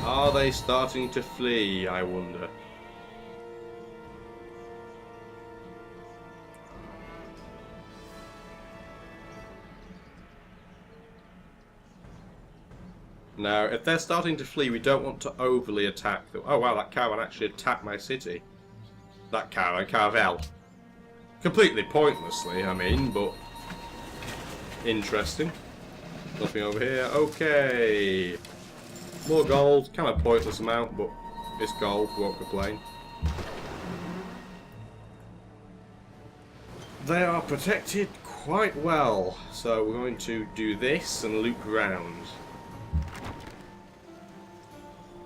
Are they starting to flee, I wonder? Now, if they're starting to flee, we don't want to overly attack them. Oh wow, that caravan actually attacked my city. That caravel. Completely pointlessly, I mean, but interesting. Nothing over here. Okay. More gold. Kind of pointless amount, but it's gold. Won't complain. They are protected quite well. So we're going to do this and loop around.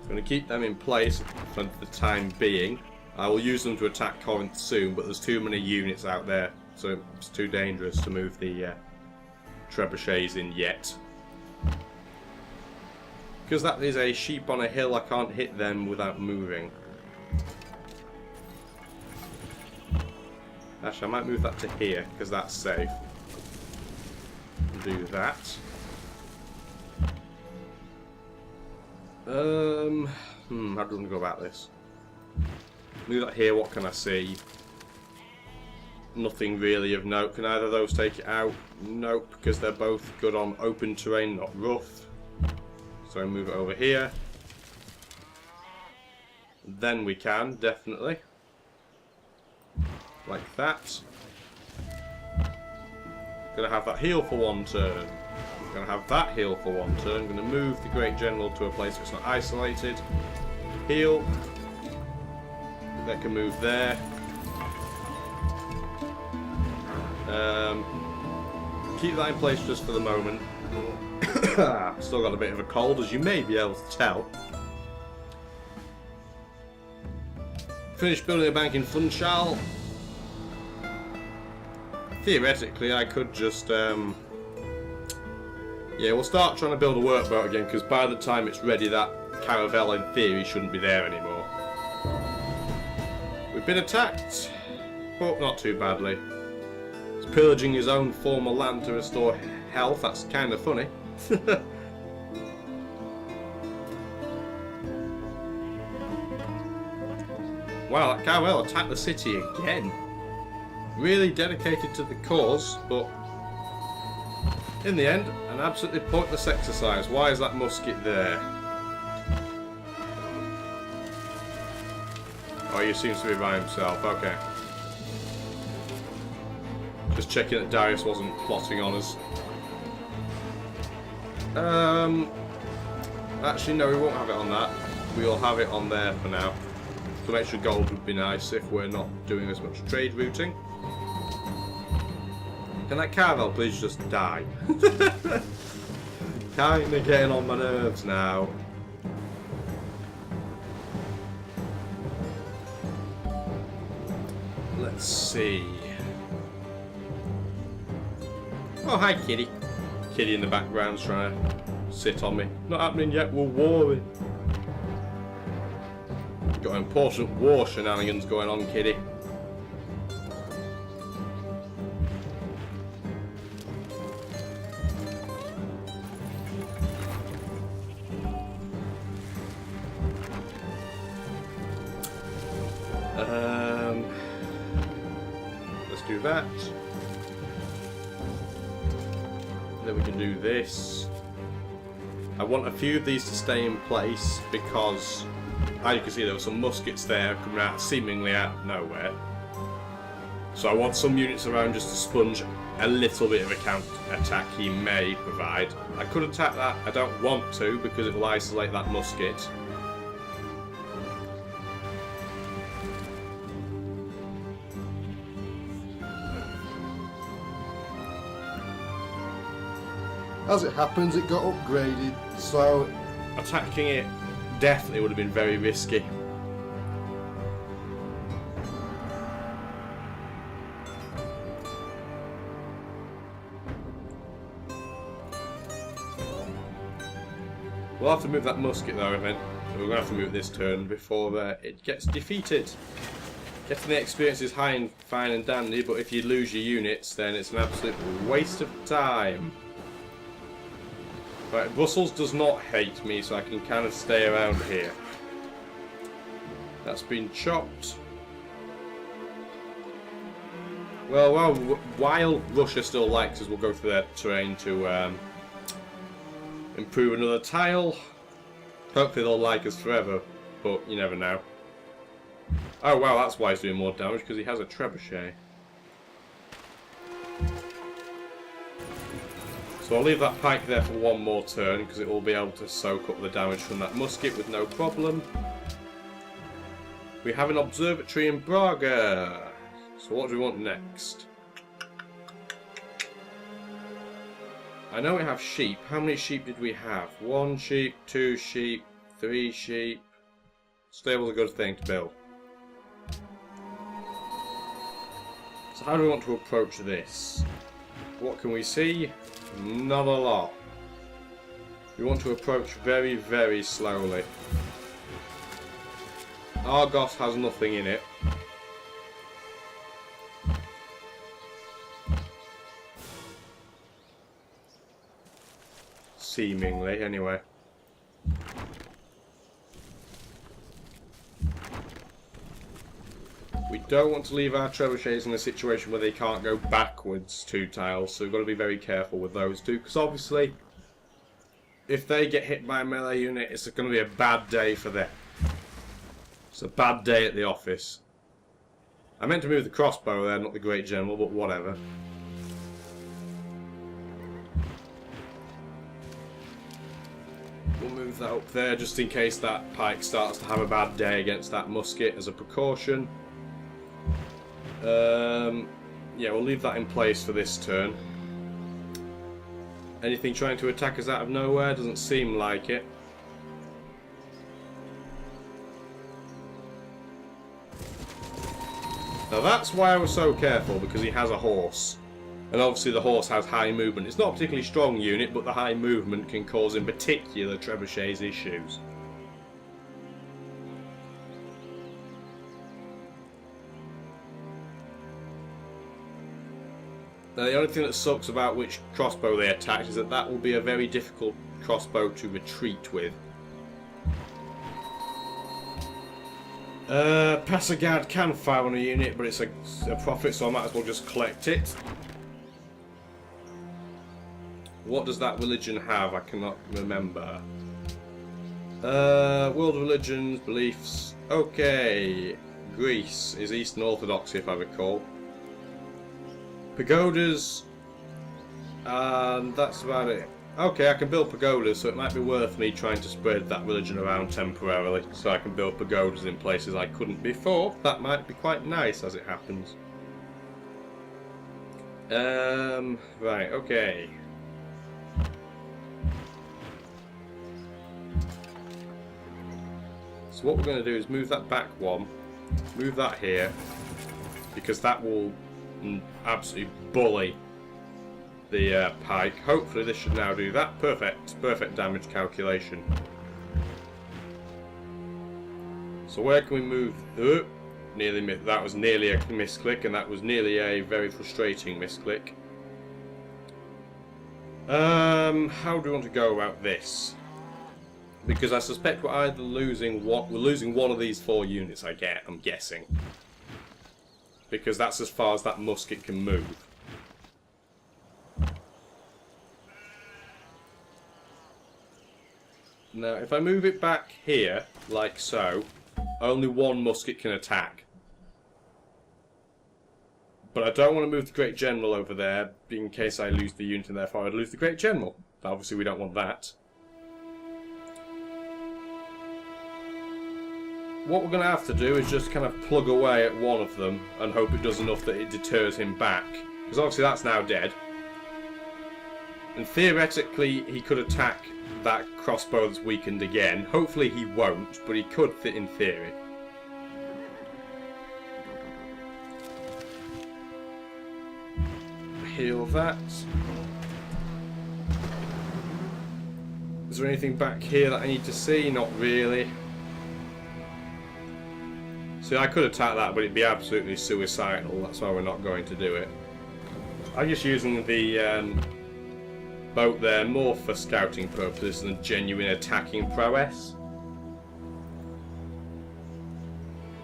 I'm going to keep them in place for the time being. I will use them to attack Corinth soon, but there's too many units out there, so it's too dangerous to move the trebuchets in yet. Because that is a sheep on a hill, I can't hit them without moving. Actually, I might move that to here, because that's safe. Do that. How do I want to go about this? Move that here, what can I see? Nothing really of note. Can either of those take it out? Nope, because they're both good on open terrain, not rough. So I move it over here. Then we can, definitely. Like that. Gonna have that heal for one turn. Gonna have that heal for one turn. Gonna move the Great General to a place where it's not isolated. Heal. They can move there. Keep that in place just for the moment. Still got a bit of a cold, as you may be able to tell. Finish building a bank in Funchal. Theoretically, I could just yeah, we'll start trying to build a workboat again, because by the time it's ready, that caravel in theory shouldn't be there anymore. We've been attacked, but not too badly. He's pillaging his own former land to restore health. That's kind of funny. Wow, that caravel attacked the city again. Really dedicated to the cause, but in the end, an absolutely pointless exercise. Why is that musket there? Oh, he seems to be by himself. Okay. Just checking that Darius wasn't plotting on us. Actually, no, we won't have it on that. We'll have it on there for now. Some extra gold would be nice if we're not doing as much trade routing. Can that caravel please just die? Kinda getting on my nerves now. Let's see. Oh, hi, kitty. Kitty in the background's trying to sit on me. Not happening yet, we're warring. Got important war shenanigans going on, kitty. Let's do that. Then we can do this. I want a few of these to stay in place because, as you can see, there were some muskets there coming out seemingly out of nowhere. So I want some units around just to sponge a little bit of a counter attack he may provide. I could attack that. I don't want to because it will isolate that musket. As it happens, it got upgraded, so attacking it definitely would have been very risky. We'll have to move that musket though, I think. We're going to have to move it this turn before it gets defeated. Getting the experience is high and fine and dandy, but if you lose your units, then it's an absolute waste of time. Right, Brussels does not hate me, so I can kind of stay around here. That's been chopped. Well, while Russia still likes us, we'll go through their terrain to improve another tile. Hopefully they'll like us forever, but you never know. Oh wow, that's why he's doing more damage, because he has a trebuchet. So I'll leave that pike there for one more turn, because it will be able to soak up the damage from that musket with no problem. We have an observatory in Braga. So what do we want next? I know we have sheep. How many sheep did we have? 1 sheep, 2 sheep, 3 sheep. Stable's a good thing to build. So how do we want to approach this? What can we see? Not a lot. We want to approach very, very slowly. Argos has nothing in it. Seemingly, anyway. We don't want to leave our trebuchets in a situation where they can't go backwards 2 tiles, so we've got to be very careful with those two, because obviously, if they get hit by a melee unit, it's going to be a bad day for them. It's a bad day at the office. I meant to move the crossbow there, not the Great General, but whatever. We'll move that up there just in case that pike starts to have a bad day against that musket as a precaution. Yeah, we'll leave that in place for this turn. Anything trying to attack us out of nowhere? Doesn't seem like it. Now that's why I was so careful, because he has a horse. And obviously the horse has high movement. It's not a particularly strong unit, but the high movement can cause in particular trebuchets issues. Now the only thing that sucks about which crossbow they attack is that that will be a very difficult crossbow to retreat with. Passagard can fire on a unit, but it's a profit, so I might as well just collect it. What does that religion have? I cannot remember. World religions, beliefs. Okay. Greece is Eastern Orthodoxy, if I recall. Pagodas. And that's about it. Okay, I can build pagodas, so it might be worth me trying to spread that religion around temporarily, so I can build pagodas in places I couldn't before. That might be quite nice, as it happens. Right, okay. So what we're going to do is move that back one, move that here, because that will absolutely bully the pike. Hopefully this should now do that. Perfect damage calculation. So where can we move? That was nearly a misclick, and that was nearly a very frustrating misclick. How do we want to go about this? Because I suspect we're either losing one of these 4 units. I'm guessing, because that's as far as that musket can move. Now, if I move it back here, like so, only 1 musket can attack. But I don't want to move the Great General over there, in case I lose the unit, and therefore I'd lose the Great General. Obviously we don't want that. What we're going to have to do is just kind of plug away at one of them, and hope it does enough that it deters him back. Because obviously that's now dead. And theoretically he could attack that crossbow that's weakened again. Hopefully he won't, but he could in theory. Heal that. Is there anything back here that I need to see? Not really. See, I could attack that, but it'd be absolutely suicidal. That's why we're not going to do it. I'm just using the boat there more for scouting purposes than genuine attacking prowess.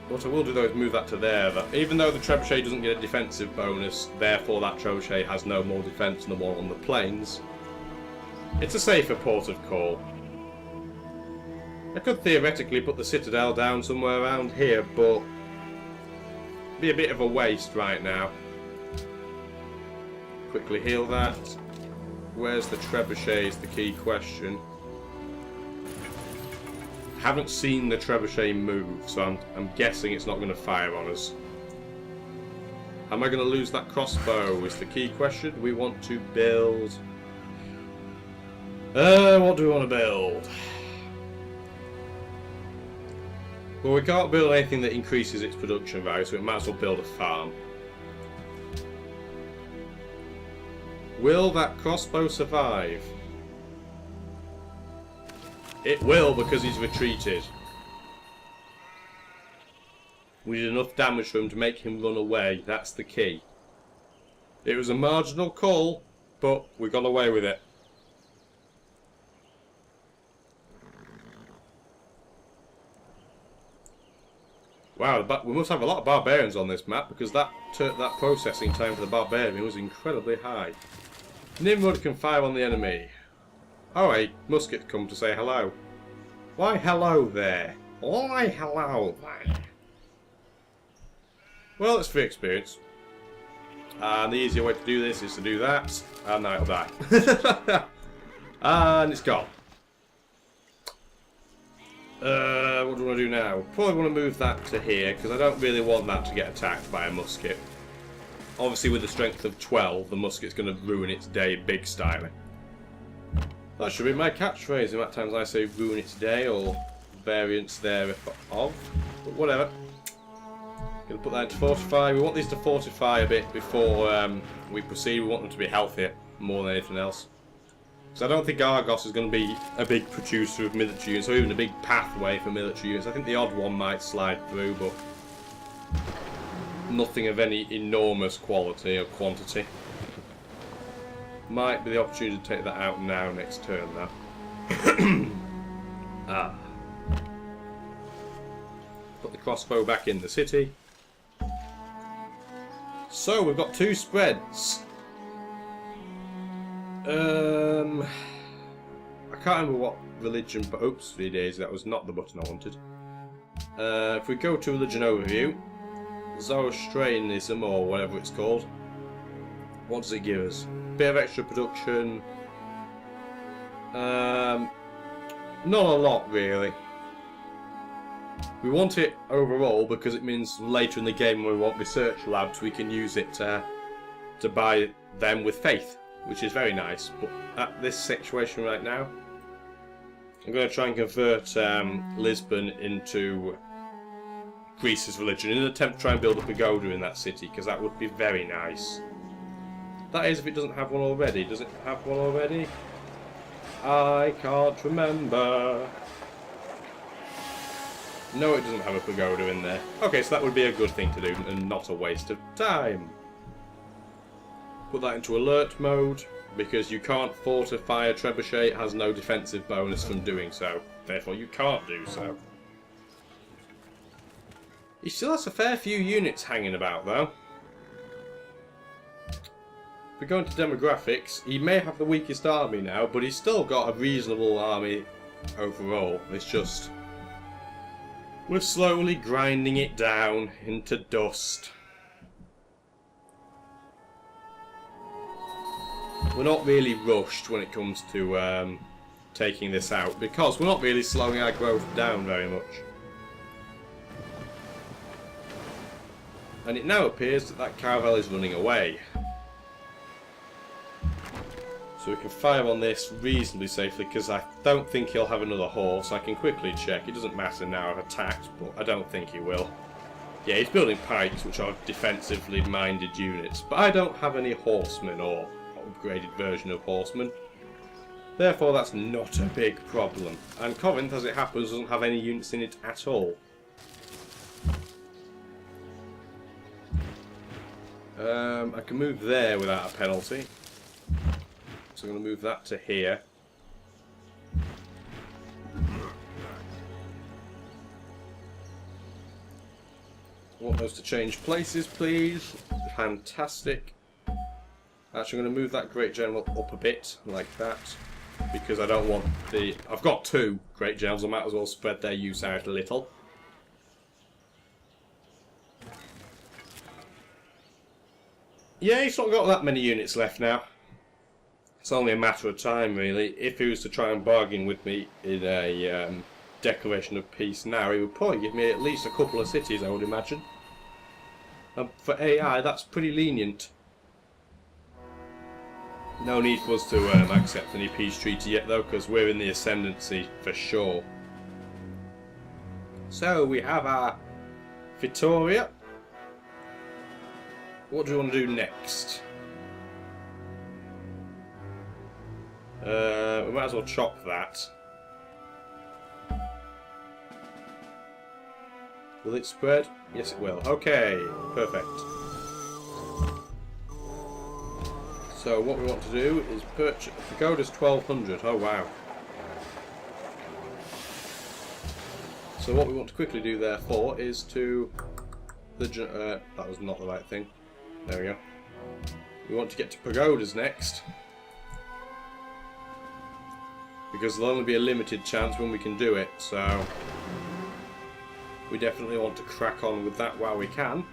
What I will do though is move that to there. Even though the trebuchet doesn't get a defensive bonus, therefore that trebuchet has no more defense than the one on the plains. It's a safer port of call. I could theoretically put the citadel down somewhere around here, but it'd be a bit of a waste right now. Quickly heal that. Where's the trebuchet is the key question. Haven't seen the trebuchet move, so I'm guessing it's not going to fire on us. Am I going to lose that crossbow is the key question. We want to build... what do we want to build? Well, we can't build anything that increases its production value, so we might as well build a farm. Will that crossbow survive? It will, because he's retreated. We did enough damage for him to make him run away. That's the key. It was a marginal call, but we got away with it. Wow, we must have a lot of barbarians on this map, because that processing time for the barbarian was incredibly high. Nimrod can fire on the enemy. Oh, a musket come to say hello. Why hello there? Why hello there? Well, it's free experience. And the easier way to do this is to do that, and now it'll die. And it's gone. What do I want to do now? Probably want to move that to here, because I don't really want that to get attacked by a musket. Obviously with the strength of 12, the musket's going to ruin its day big styling. That should be my catchphrase. In fact, times I say ruin its day, or variants thereof. But whatever. Gonna put that into fortify. We want these to fortify a bit before we proceed. We want them to be healthier more than anything else. So I don't think Argos is going to be a big producer of military units, or even a big pathway for military units. I think the odd one might slide through, but nothing of any enormous quality or quantity. Might be the opportunity to take that out now, next turn, though. Put the crossbow back in the city. So, we've got 2 spreads. I can't remember what religion, but oops, 3 days, that was not the button I wanted. If we go to religion overview, Zoroastrianism, or whatever it's called, what does it give us? Bit of extra production. Not a lot, really. We want it overall because it means later in the game when we want research labs, we can use it to buy them with faith, which is very nice. But at this situation right now, I'm going to try and convert Lisbon into Greece's religion in an attempt to try and build a pagoda in that city, because that would be very nice. That is, if it doesn't have one already. Does it have one already? I can't remember. No, it doesn't have a pagoda in there. Okay, so that would be a good thing to do and not a waste of time. Put that into alert mode, because you can't fortify a trebuchet. It has no defensive bonus from doing so. Therefore, you can't do so. He still has a fair few units hanging about, though. If we go into demographics, he may have the weakest army now, but he's still got a reasonable army overall. It's just... we're slowly grinding it down into dust. We're not really rushed when it comes to taking this out, because we're not really slowing our growth down very much. And it now appears that that caravel is running away. So we can fire on this reasonably safely, because I don't think he'll have another horse. I can quickly check. It doesn't matter now I've attacked, but I don't think he will. Yeah, he's building pikes, which are defensively minded units. But I don't have any horsemen or upgraded version of horsemen. Therefore, that's not a big problem. And Corinth, as it happens, doesn't have any units in it at all. I can move there without a penalty. So I'm going to move that to here. I want those to change places, please. Fantastic. Actually, I'm going to move that Great General up a bit, like that. Because I don't want the... I've got 2 Great Generals, I might as well spread their use out a little. Yeah, he's not got that many units left now. It's only a matter of time, really. If he was to try and bargain with me in a declaration of peace now, he would probably give me at least a couple of cities, I would imagine. For AI, that's pretty lenient. No need for us to accept any peace treaty yet, though, because we're in the ascendancy for sure. So, we have our Feitoria. What do we want to do next? We might as well chop that. Will it spread? Yes, it will. Okay, perfect. So what we want to do is purchase... The pagoda's 1200. Oh, wow. So what we want to quickly do, therefore, is to... that was not the right thing. There we go. We want to get to pagodas next. Because there'll only be a limited chance when we can do it, so... We definitely want to crack on with that while we can.